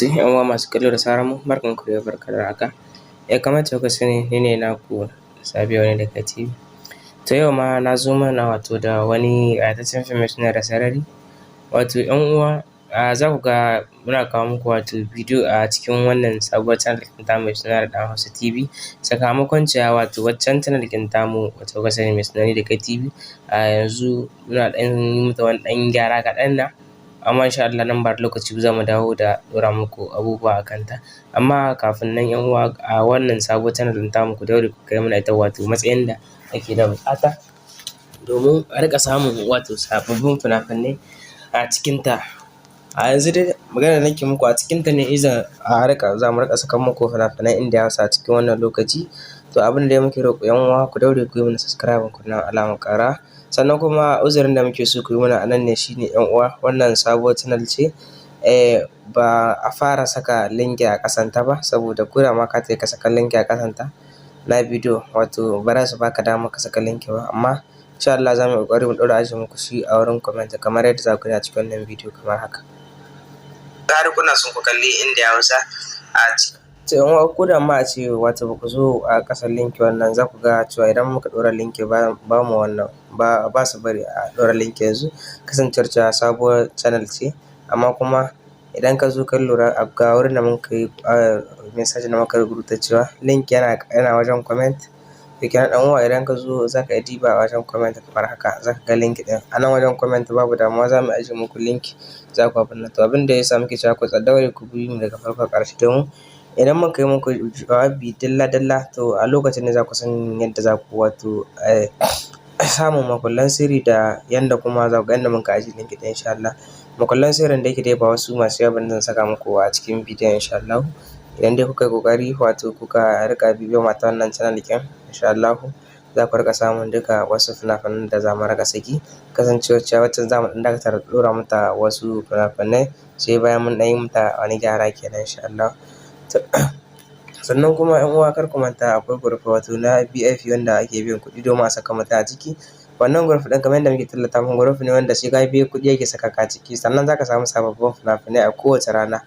'Yan uwa masu kallo da sauraron mu barkanku da barka da haka. Kamar yadda kuka sani ni ne naku Sabiu Wani daga TV. To yau ma na zo mana da wani ƙayataccen fim mai suna Dasarari. 'Yan uwa za ku ga muna kawo muku bidiyo a cikin wannan sabuwar channel ɗin tamu mai suna Ɗan Hausa TV. Sakamakon cewa waccan channel ɗin tamu wacce kuka sani mai suna Ni da kai TV yanzu muna ɗan yi mata wani ɗan gyara kaɗan na, amma insha Allah nan ba da lokaci ba za mu dawo da ɗora muku abubuwa a kanta. Amma kafin nan 'yan uwa a wannan sabuwar channel ɗin tamu ku daure ku kai mana ita matsayin da ake da buƙata domin a riƙa samun sababbin fina-finai a cikinta. A yanzu dai maganar da nake muku a cikinta ne za mu riƙa saka muku fina-finan Indiya Hausa a cikin wannan lokaci. To abin da muke roƙo 'yan uwa ku daure ku yi mana subscribing ku danna alamar ƙara. Sannan kuma uzurin da muke so ku yi mana a nan ne shine 'yan uwa wannan sabuwar channel ce ba a fara saka link a ƙasanta ba, saboda ko da ma ka tafi ka saka link a ƙasanta na bidiyo ba za su baka damar ka saka link ba, amma insha Allah za mu yi ƙoƙari mu ɗora ajiye muku shi a wurin comment kamar yadda za ku gani a cikin wannan bidiyo kamar haka. Har kuna son ku kalli Indiya Hausa to 'yan uwa ko da ma a ce ba ku zo a ƙasan link wannan za ku ga cewa idan muka ɗora link ba su bari a ɗora link yanzu, kasancewar cewa sabuwar channel ce. Amma kuma idan ka zo ka lura ga wurin da muka yi message da muka rubuta cewa link yana wajen comment. To kenan ɗan uwa idan ka zo za ka iya diba a wajen comment kamar haka za ka ga link ɗin a nan wajen comment, babu damuwa za mu ajiye muku link za ku abin nan. To abin da ya sa muke cewa ku daure ku bi mu daga farko har ƙarshe domin idan muka yi muku jawabi dalla-dalla to a lokacin ne za ku san yadda za ku samun makullan sirri da yanda kuma za ku ga yanda muka ajiye link ɗin insha Allah. Makullan sirrin da yake dai ba wasu masu yawa bane zan saka muku a cikin bidiyon insha Allah. Idan dai kuka yi ƙoƙari kuka riƙa bibiyar mu ta wannan channel ɗin insha Allah za ku riƙa samun duka wasu fina-finan da za mu riƙa saki. Kasancewar cewa waccan za mu ɗan dakatar da ɗora mata wasu fina-finai sai bayan mun ɗan yi mata wani gyara kenan insha Allah. Sannan kuma 'yan uwa kar ku manta akwai group na VIP wanda ake biyan kuɗi domin a saka mutum a ciki. Wannan group ɗin kamar yadda muke tallata muku group ne wanda sai ka biya kuɗi ake saka ka ciki, sannan za ka samu sababbin fina-finai a kowace rana.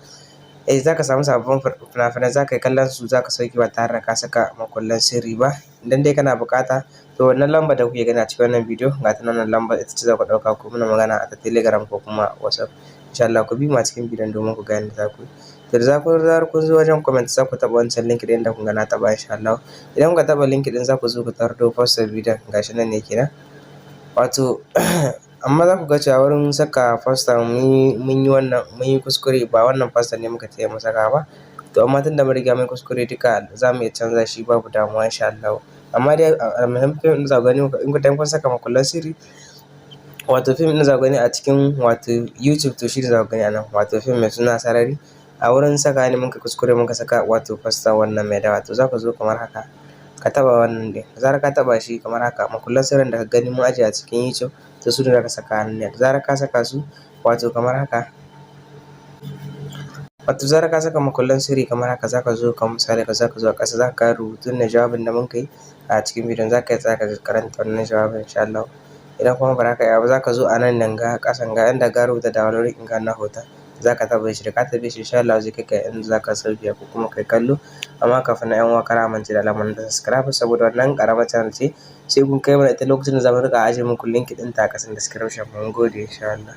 Za ka samu sababbin fina-finai za ka yi kallon su za ka sauke ba tare da ka saka makullan sirri ba. Idan dai kana buƙata to wannan lambar da kuke gani a cikin wannan bidiyo ga ta nan wannan lambar ita ce za ku ɗauka ku mana magana a ta Telegram ko kuma WhatsApp. Insha Allah ku bi mu a cikin bidiyon domin ku ga yadda za ku yi. To da zarar kun zo wajen comment za ku taɓa wancan link ɗin da kun ga na taɓa insha Allah. Idan kuka taɓa link ɗin za ku zo ku tardo poster bidiyon gashi nan ne kenan. Amma za ku ga cewa wurin saka poster mun yi kuskure, ba wannan poster ne muka taya mu saka ba. To amma tunda mun riga mun yi kuskure duka za mu iya canza shi babu damuwa insha Allah. Amma dai almuhim fim ɗin za ku gani idan kun saka makullan sirri fim ɗin za ku gani a cikin YouTube to shi za ku gani a nan fim mai suna Sarari. A wurin saka ne muka kuskure muka saka poster wannan mai dawa. To za ku zo kamar haka ka taɓa wannan ɗin, da zarar ka taɓa shi kamar haka makullan sirrin da ka gani mun ajiye a cikin YouTube to su ne za ka saka a nan ne. Da zarar ka saka su kamar haka zarar ka saka makullan sirri kamar haka za ka zo kamar misali za ka zo a ƙasa za ka ga rubutun da jawabin da muka yi a cikin bidiyon za ka tsaya ka karanta wannan jawabin insha Allah. Idan kuma ba za ka iya ba za ka zo a nan ga ƙasan ga inda ka rubuta download ɗin ga na hoton za ka taɓa shi, da ka taɓe shi insha Allah zai kai ka inda za ka sauke ko kuma kai kallo. Amma kafin nan 'yan uwa kar a manta da alamar subscribe saboda wannan ƙaramar channel ce sai kun kai mana ita lokacin da za mu riƙa ajiye muku link ɗin ta a ƙasan description. Mun gode insha Allah.